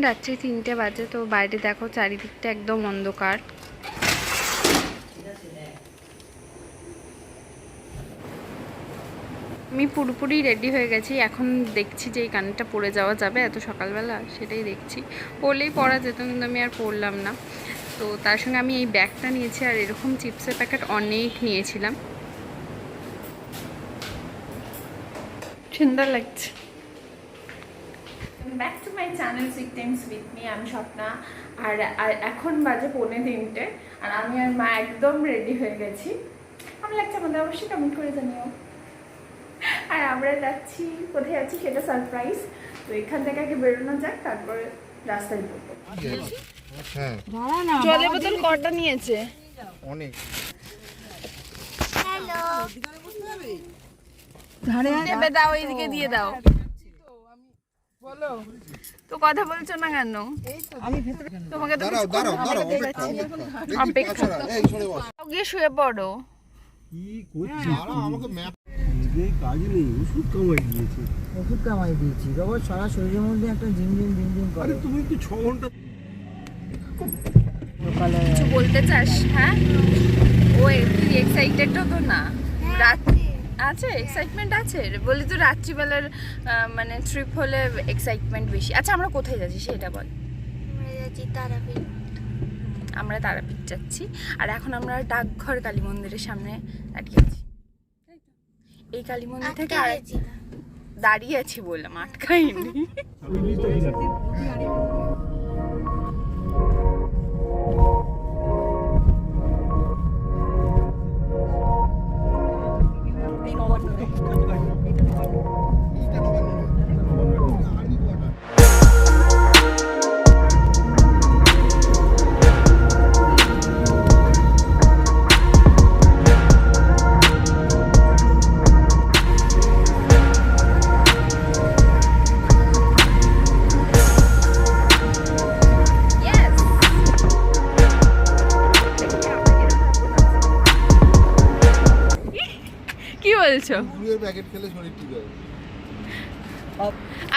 রাত্রি 3টে বাজে। তো বাইরে দেখো চারিদিকটা একদম অন্ধকার। আমি পুরোপুরি রেডি হয়ে গেছি। এখন দেখছি যে এই কানেরটা পরে যাওয়া যাবে এত সকালবেলা, সেটাই দেখছি। পরলেই পরা যেত, কিন্তু আমি আর পরলাম না। তো তার সঙ্গে আমি এই ব্যাগটা নিয়েছি, আর এরকম চিপসের প্যাকেট অনেক নিয়েছিলাম। সুন্দর লাগছে। Back to my channel sweet Times with me. আমি স্বপ্না। আর এখন বাজে 2:45, আর আমি আর মা একদম রেডি হয়ে গেছি। আমার লাগছে আমাদের, অবশ্যই কমেন্ট করে জানিও। আর আমরা যাচ্ছি, কোথায় যাচ্ছি সেটা সারপ্রাইজ। তো এখান থেকে আগে বেরোনো যাক, তারপরে রাস্তায় বেরোবো। জলের বোতল কটা নিয়েছে? অনেক। হ্যালো, ধারে দাও, এইদিকে দিয়ে দাও। বলো তো, কথা বলছো না কেন? তোমাকে তো অপেক্ষা। গিয়ে শুয়ে পড়ো। ওষুধ কামাই দিয়েছি বাবা, সারা শরীরের মধ্যে একটা ঝিমঝিম করে। তুমি একটু 6 ঘন্টা কিছু বলতে চাস? হ্যাঁ, ও তুই এক্সাইটেড তো না? রাত আছে, এক্সাইটমেন্ট আছে। বলি তো রাত্রিবেলার মানে ট্রিপ হলে এক্সাইটমেন্ট বেশি। আচ্ছা, আমরা কোথায় যাচ্ছি সেটা বল। আমরা তারাপীঠ যাচ্ছি। আর এখন আমরা ডাকঘর কালী মন্দিরের সামনে দাঁড়িয়েছি। এই কালী মন্দির থেকে দাঁড়িয়ে আছি, বললাম আটকাইনি।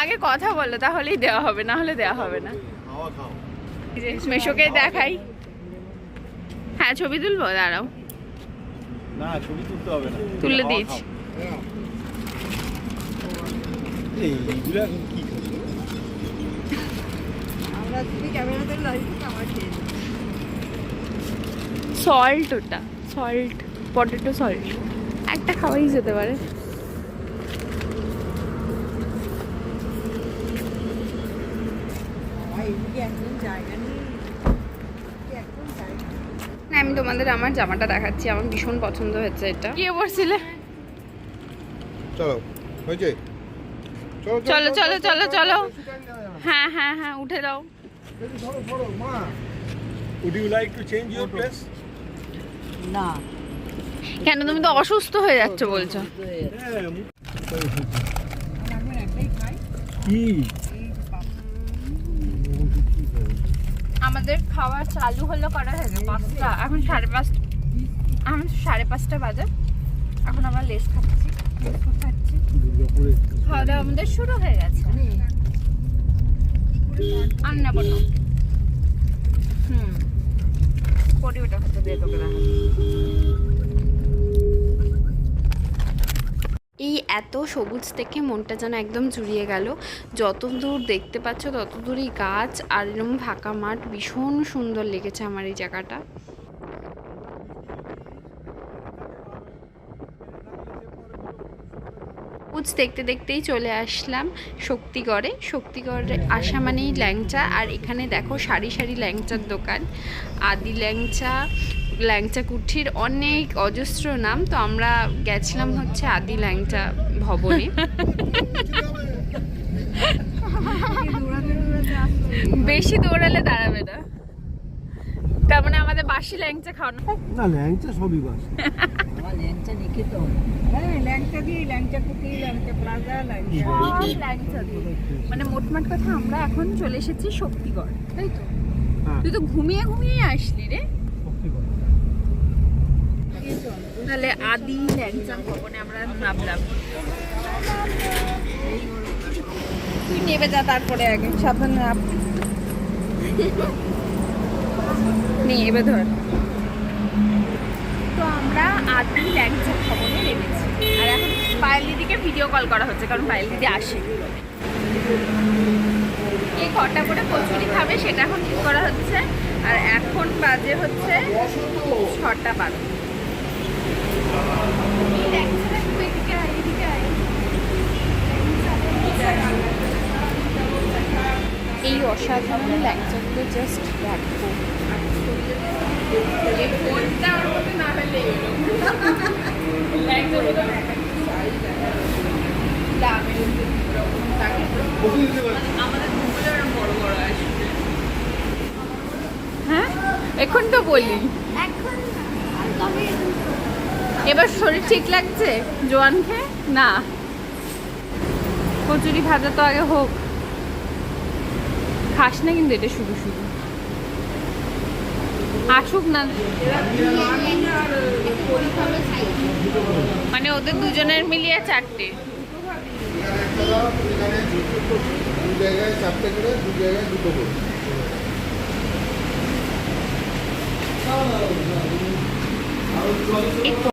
আগে কথা বলো, তাহলেই দেওয়া হবে, না হলে দেওয়া হবে না। মেশোকে দেখাই। হ্যাঁ, ছবি তুলবো, দাঁড়াও। না, ছবি তুলতে হবে না, তুলে দিয়েছি। এইগুলা কি আমরা যদি ক্যামেরাতে লাইভ আমার খেয়ে সল্ট, ওটা সল্ট, পটেটো সল্ট। একটা খাওয়াই যেতে পারে। আমি তোমাদের আমার জামাটা দেখাচ্ছি, আমার ভীষণ পছন্দ হয়েছে এটা। কি পরছিলে? চলো, হয়েছে? চলো চলো চলো চলো। হ্যাঁ হ্যাঁ হ্যাঁ, উঠে দাও। Would you like to change your dress? না। কেন, তুমি তো অসুস্থ হয়ে যাচ্ছ বলছো? আমাদের খাওয়া চালু হলো করা হয়েছে 5টা, এখন 5:30। এখন 5:30 বাজে। এখন আমরা লেস খাচ্ছি, খাওয়া দাওয়া আমাদের শুরু হয়ে গেছে। আর নেবো না। করি ওটা খেতে দিয়ে তোকে দেখা। এই এত সবুজ দেখে মনটা যেন একদম জুড়িয়ে গেল। যত দূর দেখতে পাচ্ছ তত দূরই গাছ আর এরকম ফাঁকা মাঠ। ভীষণ সুন্দর লেগেছে আমার এই জায়গাটা। সবুজ দেখতে দেখতেই চলে আসলাম শক্তিগড়ে। শক্তিগড়ে আসা মানেই ল্যাংচা। আর এখানে দেখো সারি সারি ল্যাংচার দোকান। আদি ল্যাংচা, ল্যাংচা কুঠির অনেক অজস্র নাম। তো আমরা গেছিলাম হচ্ছে আদি ল্যাংচা ভবনে। বেশি দৌড়ালে দাঁড়াবে না, তার মানে আমাদের বাসি ল্যাংচা খাওয়ানো। না, ল্যাংচা সবই বাসি। আমার ল্যাংচা দেখে তো, হ্যাঁ ল্যাংচা দিয়ে ল্যাংচা কুটি, ল্যাংচা প্লাজা, ল্যাংচা দিয়ে। মানে মোটমাট কথা আমরা এখন চলে এসেছি শক্তিগড়, তাই তো? তুই তো ঘুমিয়ে ঘুমিয়ে আসলি রে। তাহলে আদি ল্যাংচা ভবনে আমরা নামলাম। তুই নেবে যা, তারপরে আগে সাবধানে নাম। নে এবার ধর। তো আমরা আদি ল্যাংচা খাবনে নেমেছি, আর এখন পায়েল দিদিকে ভিডিও কল করা হচ্ছে কারণ পায়েল দিদি আসে। এই কটা করে কচুরি খাবে সেটা এখন ঠিক করা হচ্ছে। আর এখন বাজে হচ্ছে 6:12। এই অসাধারণ ল্যাংচাগুলো জাস্ট দেখো। হ্যাঁ এখন তো বলি, এবার শরীর ঠিক লাগছে জোয়ান খেয়ে? না, কচুরি ভাজা তো আগে হোক। খাস না কিন্তু এটা শুধু শুধু, আসুক না। মানে ওদের দুজনের মিলিয়ে 4টে। এই তো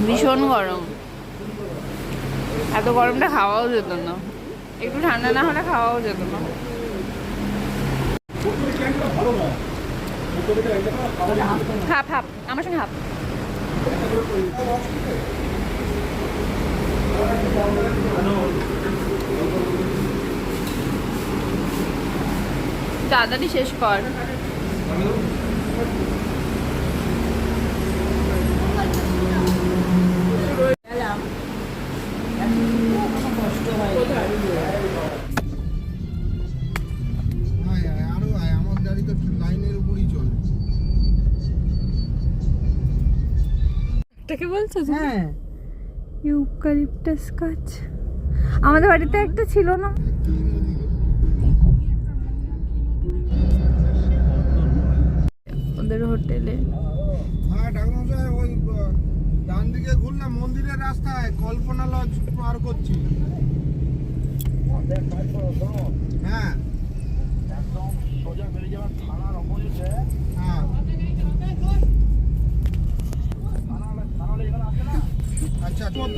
ভীষণ গরম, এত গরমটা খাওয়াও যেত না, একটু ঠান্ডা না হলে খাওয়াও যেত না। হাফ হাফ আমার সঙ্গে হাফ। তাড়াতাড়ি শেষ কর। কষ্ট হয়। আমার গাড়ি তো লাইনের উপরই চলে। এটাকে বলছো? হ্যাঁ, ইউক্যালিপটাস গাছ আমাদের বাড়িতে একটা ছিল না? ওদের হোটেলে। হ্যাঁ ঠাকুরমশাই, ওই ডান দিকে ঘুরলাম মন্দিরের রাস্তায় কল্পনা লজ পার করছি। হ্যাঁ হ্যাঁ আচ্ছা, কত?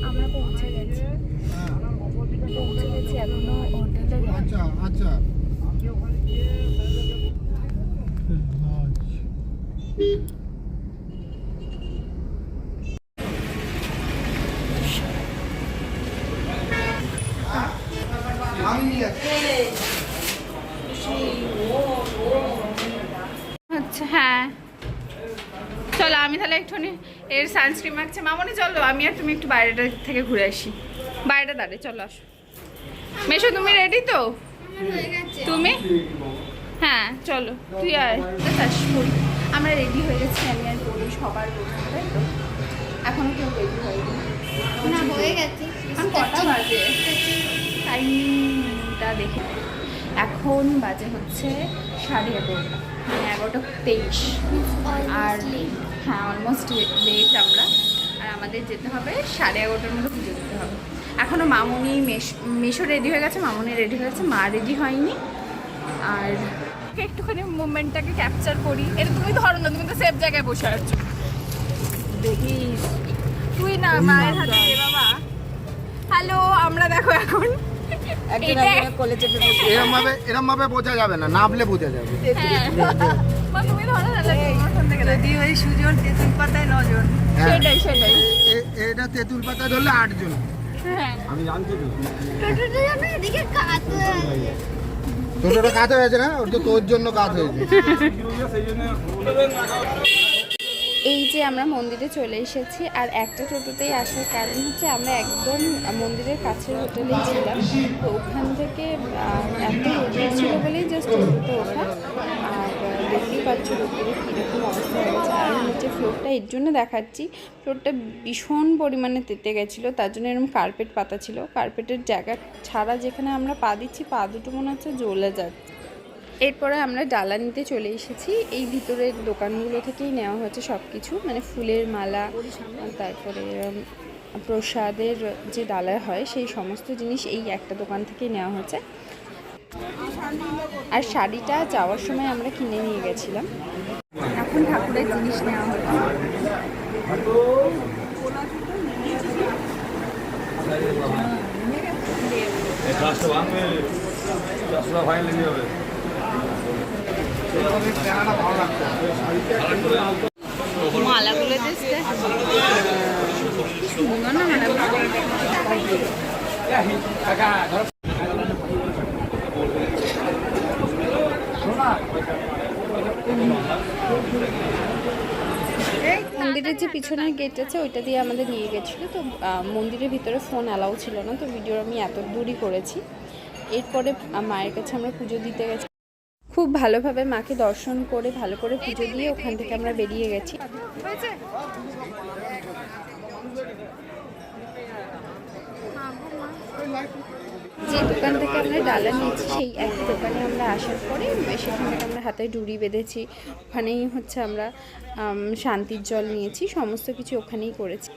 আমরা পৌঁছে গেছি, হ্যাঁ পৌঁছে গেছি এখনো হোটেলে। আচ্ছা আচ্ছা। আচ্ছা হ্যাঁ চলো, আমি তাহলে একটুখানি এর সানস্ক্রিন মাখছে মামনি। চলো আমি আর তুমি একটু বাইরেটা থেকে ঘুরে আসি। বাইরেটা দাঁড়ে চলো, আসো। মেশো তুমি রেডি তো? তুমি? হ্যাঁ চলো, তুই আর পড়ি। আমরা রেডি হয়ে গেছি, আমি আর পড়ি সবার রেডি, তাই তো? এখনো কেউ রেডি হয়নি। এখন কটা বাজে টাইমটা দেখে? এখন বাজে হচ্ছে 11:30, মানে 11:23। আর হ্যাঁ অলমোস্ট লেট আমরা। আর আমাদের যেতে হবে 11:30টার মধ্যে পুজো দিতে হবে। এখনও মামুনি মেশো রেডি হয়ে গেছে, মামুনি রেডি হয়ে গেছে, মা রেডি হয়নি। আর একটুখানি মুভমেন্টটাকে ক্যাপচার করি। এটা তুমি ধরো না, তুমি তো সেফ জায়গায় বসে আছো। দেখিস তুই না মায়ের হাতে দে বাবা। হ্যালো, আমরা দেখো এখন এরম ভাবে বোঝা যাবে না, নামলে বোঝা যাবে। তুমি ধরো যদি ওই সুজন তেঁতুল পাতায় 9 জন। সেটাই সেটাই। এটা তেঁতুল পাতা ধরলে 8 জন। হ্যাঁ আমি জানছি তো। টোটোটা কাজ হয়েছে না, ওর তো তোর জন্য কাজ হয়েছে। এই যে আমরা মন্দিরে চলে এসেছি, আর একটা টোটোতেই আসার কারণ হচ্ছে আমরা একদম মন্দিরের কাছের হোটেলেই ছিলাম। তো ওখান থেকে এত রোদ ছিল বলেই জাস্ট টোটোতে ওঠা। আর দেখতেই পাচ্ছ রোদ্দুরে কীরকম অবস্থা হয়েছে। আর নিচে ফ্লোরটা এর জন্য দেখাচ্ছি, ফ্লোরটা ভীষণ পরিমাণে তেতে গেছিলো, তার জন্য এরকম কার্পেট পাতা ছিল। কার্পেটের জায়গা ছাড়া যেখানে আমরা পা দিচ্ছি, পা দুটো মনে হচ্ছে জ্বলে যাচ্ছে। এরপরে আমরা ডালা নিতে চলে এসেছি। এই ভিতরের দোকানগুলো থেকেই নেওয়া হয়েছে সব কিছু, মানে ফুলের মালা, তারপরে প্রসাদের যে ডালা হয় সেই সমস্ত জিনিস এই একটা দোকান থেকেই নেওয়া হয়েছে। আর শাড়িটা যাওয়ার সময় আমরা কিনে নিয়ে গেছিলাম। এখন ঠাকুরের জিনিস নেওয়া হচ্ছে। মালাগুলো দেখতে সুন্দর না, মন্দিরের যে পিছনের গেট আছে ওইটা দিয়ে আমাদের নিয়ে গেছিলো। তো মন্দিরের ভিতরে ফোন অ্যালাউ ছিল না, তো ভিডিও আমি এত দূরই করেছি। এরপরে মায়ের কাছে আমরা পুজো দিতে গেছি। খুব ভালোভাবে মাকে দর্শন করে ভালো করে পুজো দিয়ে ওখান থেকে আমরা বেরিয়ে গেছি। যে দোকান থেকে আমরা ডালা নিয়েছি সেই একই দোকানে আমরা আসার পরে সেখান থেকে আমরা হাতে ডুরি বেঁধেছি। ওখানেই হচ্ছে আমরা শান্তির জল নিয়েছি, সমস্ত কিছু ওখানেই করেছি।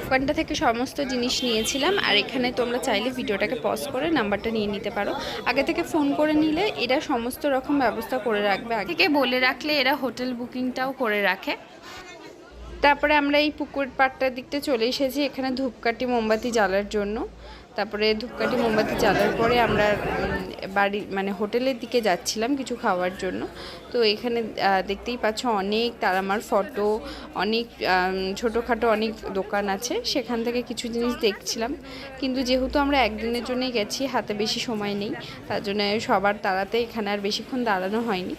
দোকানটা থেকে সমস্ত জিনিস নিয়েছিলাম। আর এখানে তোমরা চাইলে ভিডিওটাকে পজ করে নাম্বারটা নিয়ে নিতে পারো। আগে থেকে ফোন করে নিলে এরা সমস্ত রকম ব্যবস্থা করে রাখবে, আগে থেকে বলে রাখলে এরা হোটেল বুকিংটাও করে রাখে। তারপরে আমরা এই পুকুর পাড়টার দিকটা চলে এসেছি এখানে ধূপকাঠি মোমবাতি জ্বালার জন্য। তারপরে ধূপকাঠি মোমবাতি জ্বালার পরে আমরা বাড়ি মানে হোটেলের দিকে যাচ্ছিলাম কিছু খাওয়ার জন্য। তো এখানে দেখতেই পাচ্ছ অনেক তারামার ফটো, অনেক ছোটোখাটো অনেক দোকান আছে, সেখান থেকে কিছু জিনিস দেখছিলাম। কিন্তু যেহেতু আমরা একদিনের জন্যই গেছি, হাতে বেশি সময় নেই, তার জন্য সবার তাড়াতে এখানে আর বেশিক্ষণ দাঁড়ানো হয়নি।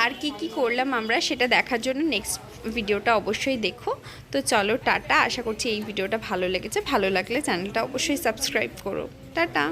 আর কি করলাম আমরা সেটা দেখার জন্য নেক্সট ভিডিওটা অবশ্যই দেখো। তো চলো টাটা, আশা করছি এই ভিডিওটা ভালো লেগেছে। ভালো লাগলে চ্যানেলটা অবশ্যই সাবস্ক্রাইব করো। টাটা।